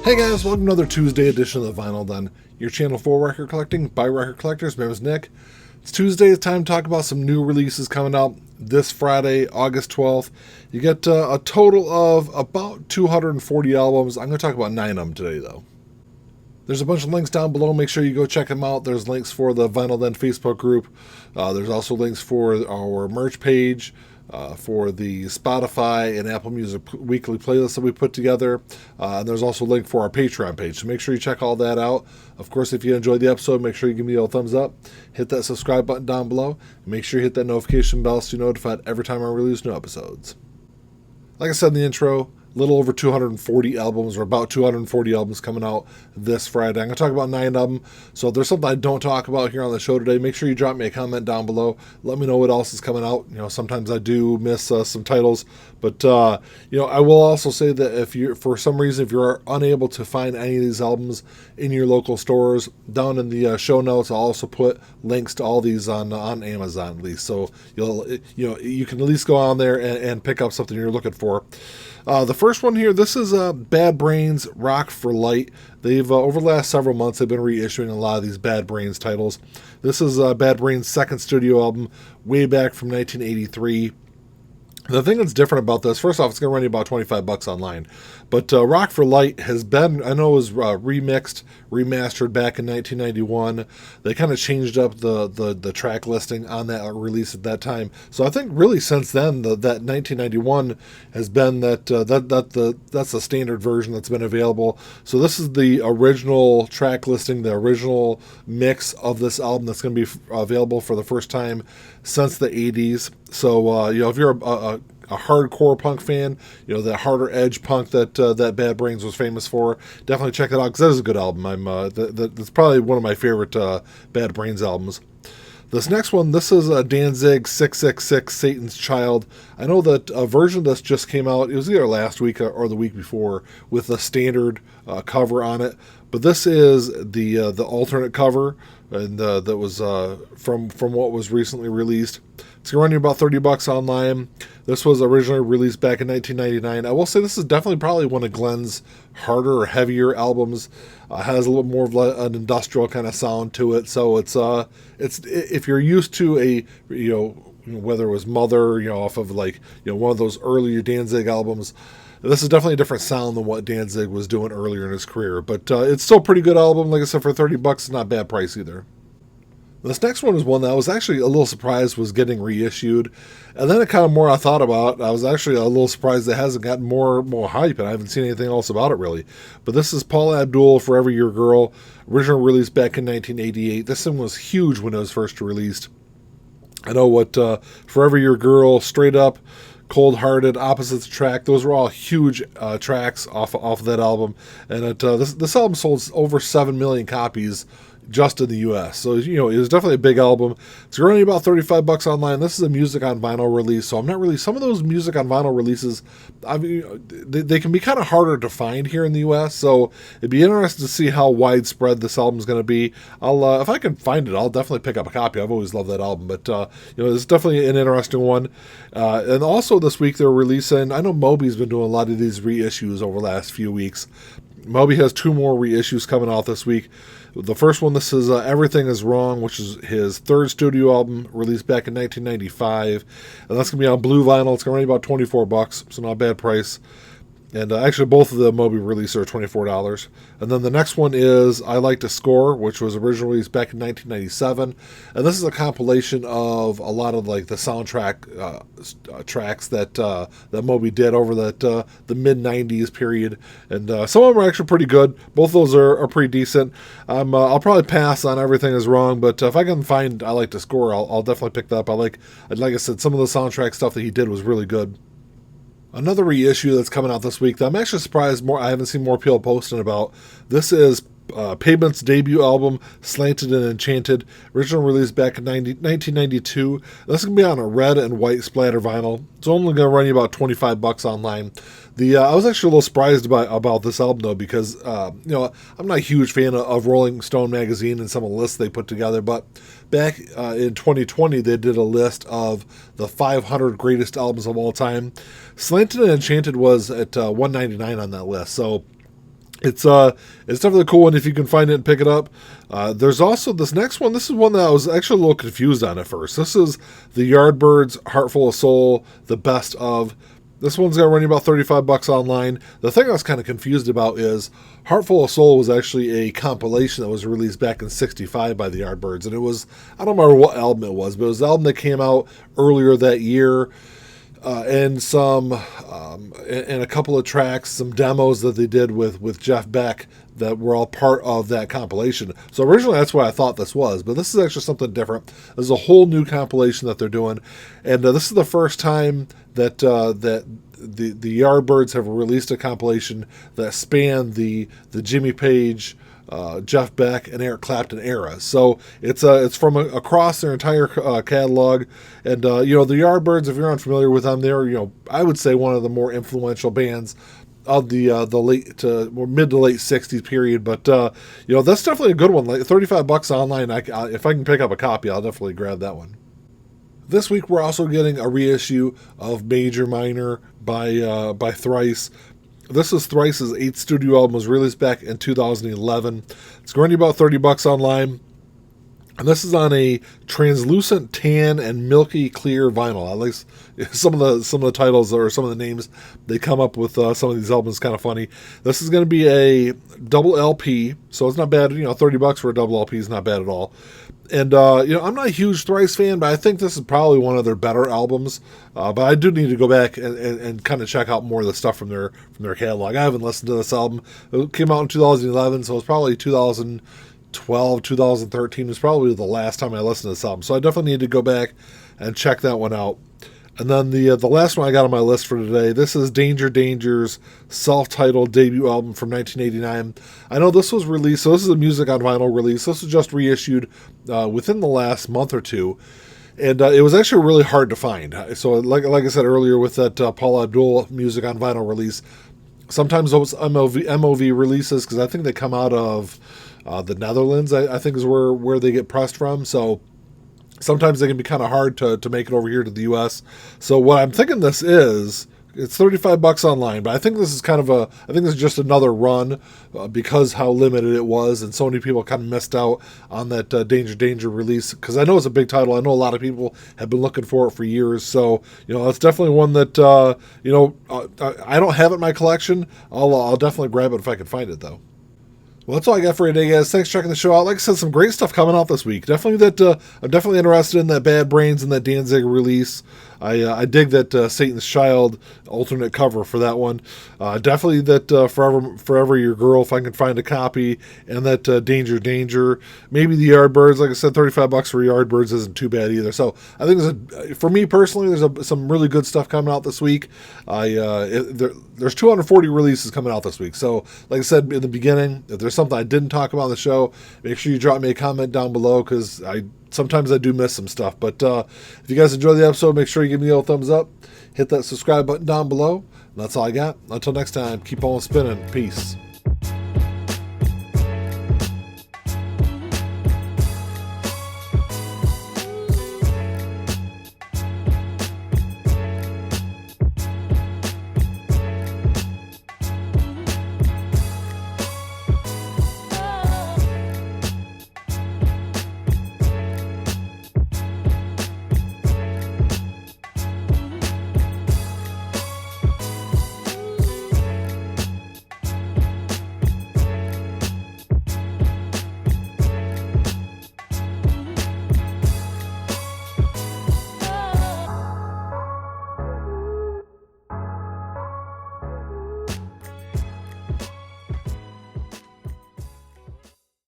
Hey guys, welcome to another Tuesday edition of the Vinyl Den, your channel for record collecting by record collectors. My name is Nick. It's Tuesday. It's time to talk about some new releases coming out this Friday, August 12th. You get a total of about 240 albums. I'm going to talk about 9 of them today, though. There's a bunch of links down below. Make sure you go check them out. There's links for the Vinyl Den Facebook group. There's also links for our merch page, for the Spotify and Apple Music weekly playlist that we put together. And there's also a link for our Patreon page. So make sure you check all that out. Of course, if you enjoyed the episode, make sure you give me a thumbs up. Hit that subscribe button down below. And make sure you hit that notification bell so you're notified every time I release new episodes. Like I said in the intro, a little over 240 albums, or about 240 albums coming out this Friday. I'm going to talk about 9 of them. So if there's something I don't talk about here on the show today, make sure you drop me a comment down below. Let me know what else is coming out. You know, sometimes I do miss some titles, but I will also say that if you're, for some reason, if you're unable to find any of these albums in your local stores, down in the show notes, I'll also put links to all these on Amazon at least. So you can at least go on there and pick up something you're looking for. The first one here, this is Bad Brains Rock for Light. They've, over the last several months, they've been reissuing a lot of these Bad Brains titles. This is Bad Brains' second studio album, way back from 1983. The thing that's different about this, first off, it's going to run you about $25 online. But Rock for Light has been, I know it was remixed, remastered back in 1991. They kind of changed up the track listing on that release at that time. So I think really since then, that 1991 has been that's the standard version that's been available. So this is the original track listing, the original mix of this album that's going to be available for the first time since the 80s. So, if you're a hardcore punk fan, the harder edge punk that Bad Brains was famous for, definitely check it out because that is a good album. That's probably one of my favorite Bad Brains albums. This next one, this is Danzig 666, Satan's Child. I know that a version of this just came out. It was either last week or the week before with a standard cover on it. But this is the alternate cover, and that was from what was recently released. It's going to run you about $30 online. This was originally released back in 1999. I will say this is definitely probably one of Glenn's harder or heavier albums. Has a little more of an industrial kind of sound to it. So it's if you're used to whether it was Mother, off of one of those earlier Danzig albums, this is definitely a different sound than what Danzig was doing earlier in his career. But it's still a pretty good album. Like I said, for $30, it's not a bad price either. This next one is one that I was actually a little surprised was getting reissued. And then more I thought about, I was actually a little surprised it hasn't gotten more hype, and I haven't seen anything else about it really. But this is Paula Abdul, Forever Your Girl, original release back in 1988. This one was huge when it was first released. I know what Forever Your Girl, Straight Up, Cold Hearted, Opposites Track, those were all huge tracks off of that album. And this album sold over 7 million copies just in the U.S. So, it was definitely a big album. It's running about $35 online. This is a music on vinyl release, so I'm not really, some of those music on vinyl releases, they can be kind of harder to find here in the U.S., so it'd be interesting to see how widespread this album's going to be. If I can find it, I'll definitely pick up a copy. I've always loved that album, but, it's definitely an interesting one. And also this week they're releasing, I know Moby's been doing a lot of these reissues over the last few weeks. Moby has 2 more reissues coming out this week. The first one, this is Everything Is Wrong, which is his third studio album, released back in 1995. And that's going to be on blue vinyl. It's going to run about $24, so not a bad price. And actually, both of the Moby releases are $24. And then the next one is I Like to Score, which was originally released back in 1997. And this is a compilation of a lot of the soundtrack tracks that Moby did over the mid-90s period. And some of them are actually pretty good. Both of those are pretty decent. I'll probably pass on Everything Is Wrong, but if I can find I Like to Score, I'll definitely pick that up. Like I said, some of the soundtrack stuff that he did was really good. Another reissue that's coming out this week that I'm actually surprised I haven't seen more people posting about. This is Pavement's debut album, Slanted and Enchanted, original release back in 1992. This is going to be on a red and white splatter vinyl. It's only going to run you about $25 online. I was actually a little surprised about this album, though, because I'm not a huge fan of Rolling Stone magazine and some of the lists they put together, but back in 2020, they did a list of the 500 greatest albums of all time. Slanted and Enchanted was at $199 on that list, so It's definitely a cool one if you can find it and pick it up. There's also this next one. This is one that I was actually a little confused on at first. This is the Yardbirds Heart Full of Soul, the best of. This one's going to run you about $35 online. The thing I was kind of confused about is Heart Full of Soul was actually a compilation that was released back in '65 by the Yardbirds. And it was, I don't remember what album it was, but it was the album that came out earlier that year. And a couple of tracks, some demos that they did with Jeff Beck that were all part of that compilation. So originally that's what I thought this was, but this is actually something different. This is a whole new compilation that they're doing, and this is the first time that the Yardbirds have released a compilation that spanned the Jimmy Page, Jeff Beck, and Eric Clapton era. So it's from across their entire catalog. And the Yardbirds, if you're unfamiliar with them, they're I would say one of the more influential bands of the late to mid to late '60s period. But that's definitely a good one. Like $35 online. If I can pick up a copy, I'll definitely grab that one. This week we're also getting a reissue of Major Minor by Thrice. This is Thrice's 8th studio album, was released back in 2011. It's going to be about $30 online. And this is on a translucent tan and milky clear vinyl. At least some of the titles or some of the names they come up with some of these albums kind of funny. This is going to be a double LP, so it's not bad. $30 for a double LP is not bad at all. And I'm not a huge Thrice fan, but I think this is probably one of their better albums. But I do need to go back and kind of check out more of the stuff from their catalog. I haven't listened to this album. It came out in 2011, so it's probably 2012, 2013 is probably the last time I listened to this album. So I definitely need to go back and check that one out. And then the last one I got on my list for today, this is Danger Danger's self-titled debut album from 1989. I know this was released, so this is a music on vinyl release. This was just reissued within the last month or two. And it was actually really hard to find. So like I said earlier with that Paula Abdul music on vinyl release, sometimes those MOV releases, because I think they come out of the Netherlands, I think is where they get pressed from. So sometimes they can be kind of hard to make it over here to the U.S. So what I'm thinking this is, it's $35 online, but I think this is just another run because how limited it was, and so many people kind of missed out on that Danger release, because I know it's a big title. I know a lot of people have been looking for it for years. So it's definitely one that I don't have it in my collection. I'll definitely grab it if I can find it though. Well, that's all I got for you today, guys. Thanks for checking the show out. Like I said, some great stuff coming out this week. I'm definitely interested in that Bad Brains and that Danzig release. I dig that Satan's Child alternate cover for that one. Definitely that Forever Your Girl, if I can find a copy, and that Danger. Maybe the Yardbirds. Like I said, $35 for Yardbirds isn't too bad either. So I think for me personally, there's some really good stuff coming out this week. There's 240 releases coming out this week. So like I said in the beginning, if there's something I didn't talk about on the show, make sure you drop me a comment down below, because sometimes I do miss some stuff. But if you guys enjoy the episode, make sure you give me a little thumbs up. Hit that subscribe button down below. And that's all I got. Until next time, keep on spinning. Peace.